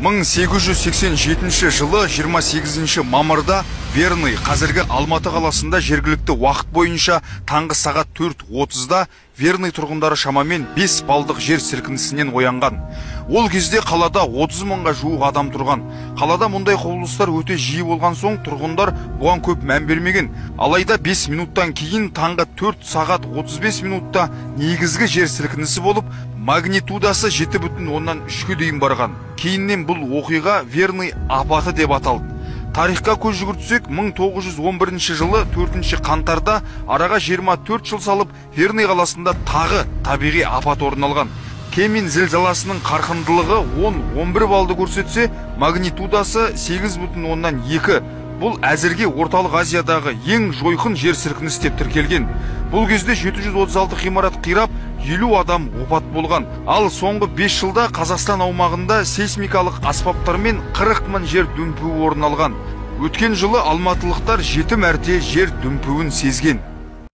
1887 жылы 28 мамырда Верный, қазіргі Алматы қаласында жергілікті уақыт бойынша таңғы сағат 4:30-да Верный тұрғындары шамамен 5 балдық жер сілкінісінен оянған. Ол кезде қалада 30 мыңға жуық адам тұрған. Қалада мұндай құбылыстар өте жиі болған соң тұрғындар бұған көп мән бермеген. Алайда 5 минуттан кейін таңғы 4 сағат 35 минутта негізгі жер сілкінісі болып, магнитудасы 7,3-ге дейін барған. Кейіннен бұл оқиға Верный апаты деп аталды. Тарихқа көз жүгіртсек, 1911 жылы 4 қаңтарда араға 24 жыл салып, Верный қаласында тағы табиғи апат орын алған. Кемин зілзаласының қарқындылығы 10-11 балды көрсетсе, магнитудасы 8,2. Бұл әзірге орталық Азиядағы ең жойқын жер сілкінісі деп тіркелген. Бұл кезде 736 ғимарат қирап, 50 адам опат болған. Ал соңғы 5 жылда Қазақстан аумағында сейсмикалық аспаптармен 40 мың жер дүмпуі орын алған. Өткен жылы алматылықтар 7 мәрте жер дүмпуін сезген.